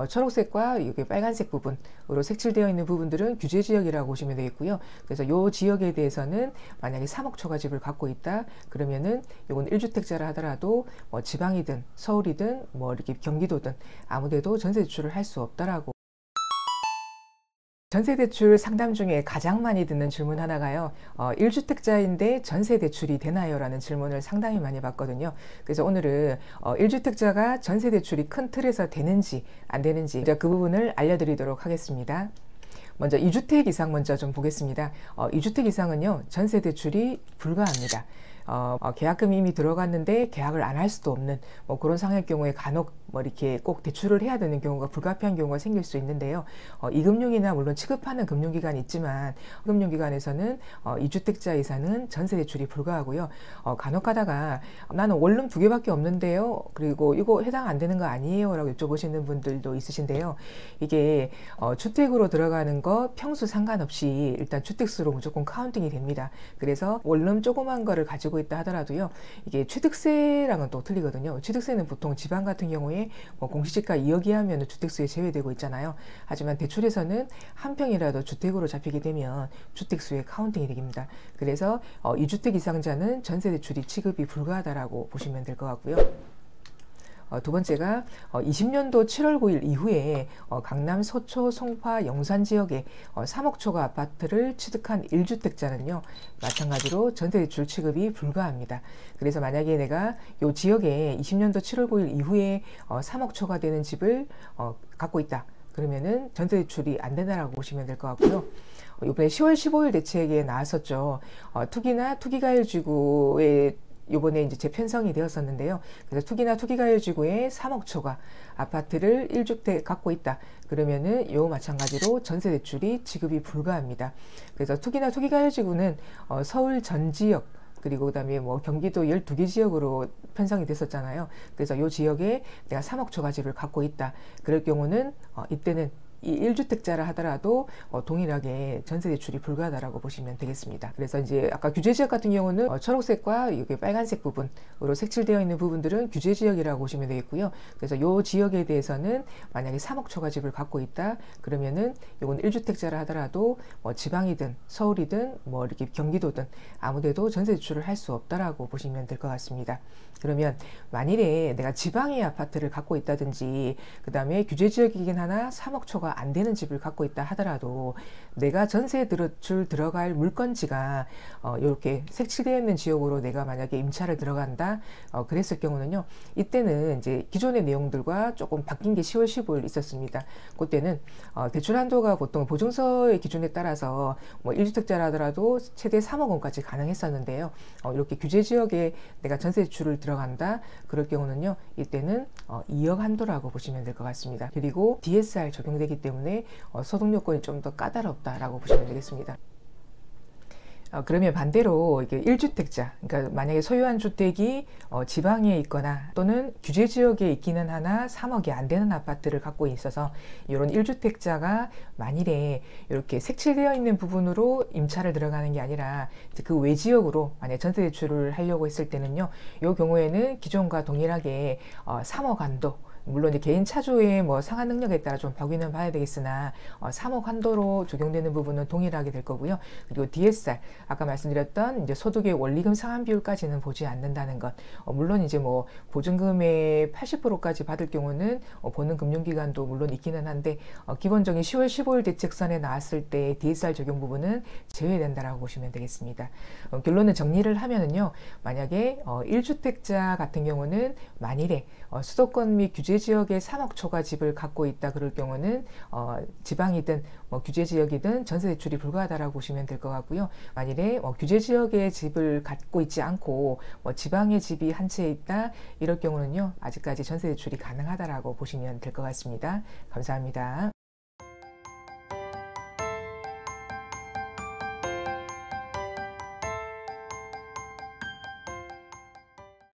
초록색과 이게 빨간색 부분으로 색칠되어 있는 부분들은 규제 지역이라고 보시면 되겠고요. 그래서 이 지역에 대해서는 만약에 3억 초과집을 갖고 있다 그러면은 이건 1주택자라 하더라도 뭐 지방이든 서울이든 뭐 이렇게 경기도든 아무데도 전세 대출을 할 수 없다라고. 전세대출 상담 중에 가장 많이 듣는 질문 하나가요. 1주택자인데 전세대출이 되나요? 라는 질문을 상당히 많이 받거든요. 그래서 오늘은 1주택자가 전세대출이 큰 틀에서 되는지 안 되는지 그 부분을 알려드리도록 하겠습니다. 먼저 2주택 이상 먼저 좀 보겠습니다. 2주택 이상은요, 전세대출이 불가합니다. 계약금이 이미 들어갔는데 계약을 안 할 수도 없는 뭐 그런 상황의 경우에 간혹 뭐 이렇게 꼭 대출을 해야 되는 경우가 불가피한 경우가 생길 수 있는데요. 이 금융이나 물론 취급하는 금융기관이 있지만 금융기관에서는 2주택자 이상은 전세 대출이 불가하고요. 간혹 가다가 나는 원룸 2개밖에 없는데요. 그리고 이거 해당 안 되는 거 아니에요? 라고 여쭤보시는 분들도 있으신데요. 이게 주택으로 들어가는 거 평수 상관없이 일단 주택수로 무조건 카운팅이 됩니다. 그래서 원룸 조그만 거를 가지고 있다 하더라도요. 이게 취득세랑은 또 틀리거든요. 취득세는 보통 지방 같은 경우에 뭐 공시지가 2억 이하면 주택수에 제외되고 있잖아요. 하지만 대출에서는 한 평이라도 주택으로 잡히게 되면 주택수에 카운팅이 됩니다. 그래서 2주택 이상자는 전세대출이 취급이 불가하다라고 보시면 될 것 같고요. 두 번째가 20년도 7월 9일 이후에 강남, 서초, 송파, 영산 지역에 3억 초과 아파트를 취득한 1주택자는요. 마찬가지로 전세대출 취급이 불가합니다. 그래서 만약에 내가 이 지역에 20년도 7월 9일 이후에 3억 초과 되는 집을 갖고 있다. 그러면은 전세대출이 안 된다라고 보시면 될 것 같고요. 이번에 10월 15일 대책에 나왔었죠. 투기나 투기가율지구의 요번에 이제 재편성이 되었었는데요. 그래서 투기나 투기가율지구에 3억 초과 아파트를 1주택 갖고 있다. 그러면은 요 마찬가지로 전세대출이 지급이 불가합니다. 그래서 투기나 투기가율지구는 서울 전 지역 그리고 그다음에 뭐 경기도 12개 지역으로 편성이 됐었잖아요. 그래서 요 지역에 내가 3억 초과 집을 갖고 있다. 그럴 경우는 이때는 이 1주택자라 하더라도 동일하게 전세대출이 불가하다라고 보시면 되겠습니다. 그래서 이제 아까 규제지역 같은 경우는 초록색과 이게 빨간색 부분으로 색칠되어 있는 부분들은 규제지역이라고 보시면 되겠고요. 그래서 이 지역에 대해서는 만약에 3억 초과 집을 갖고 있다 그러면은 이건 1주택자라 하더라도 뭐 지방이든 서울이든 뭐 이렇게 경기도든 아무데도 전세대출을 할 수 없다라고 보시면 될 것 같습니다. 그러면 만일에 내가 지방의 아파트를 갖고 있다든지 그 다음에 규제지역이긴 하나 3억 초과 안 되는 집을 갖고 있다 하더라도 내가 전세 대출 들어갈 물건지가 이렇게 색칠되어 있는 지역으로 내가 만약에 임차를 들어간다 그랬을 경우는요. 이때는 이제 기존의 내용들과 조금 바뀐 게 10월 15일 있었습니다. 그때는 대출 한도가 보통 보증서의 기준에 따라서 뭐 1주택자라 하더라도 최대 3억 원까지 가능했었는데요. 이렇게 규제지역에 내가 전세 대출을 들어간다 그럴 경우는요. 이때는 2억 한도라고 보시면 될 것 같습니다. 그리고 DSR 적용되기 때문에 소득 요건이 좀 더 까다롭다라고 보시면 되겠습니다. 그러면 반대로 이게 1주택자, 그러니까 만약에 소유한 주택이 지방에 있거나 또는 규제 지역에 있기는 하나 3억이 안 되는 아파트를 갖고 있어서 이런 1주택자가 만일에 이렇게 색칠되어 있는 부분으로 임차를 들어가는 게 아니라 그 외 지역으로 만약 전세 대출을 하려고 했을 때는요, 이 경우에는 기존과 동일하게 3억 한도, 물론 이제 개인 차주의 뭐 상한 능력에 따라 좀 벽위는 봐야 되겠으나 3억 한도로 적용되는 부분은 동일하게 될 거고요. 그리고 DSR 아까 말씀드렸던 이제 소득의 원리금 상환 비율까지는 보지 않는다는 것. 물론 이제 뭐 보증금의 80%까지 받을 경우는 보는 금융기관도 물론 있기는 한데 기본적인 10월 15일 대책선에 나왔을 때 DSR 적용 부분은 제외된다라고 보시면 되겠습니다. 결론은 정리를 하면은요. 만약에 1주택자 같은 경우는 만일에 수도권 및 규제 지역에 3억 초과 집을 갖고 있다 그럴 경우는 지방이든 뭐 규제 지역이든 전세 대출이 불가하다라고 보시면 될 것 같고요. 만일에 규제 지역에 집을 갖고 있지 않고 지방에 집이 한 채 있다 이럴 경우는요. 아직까지 전세 대출이 가능하다라고 보시면 될 것 같습니다. 감사합니다.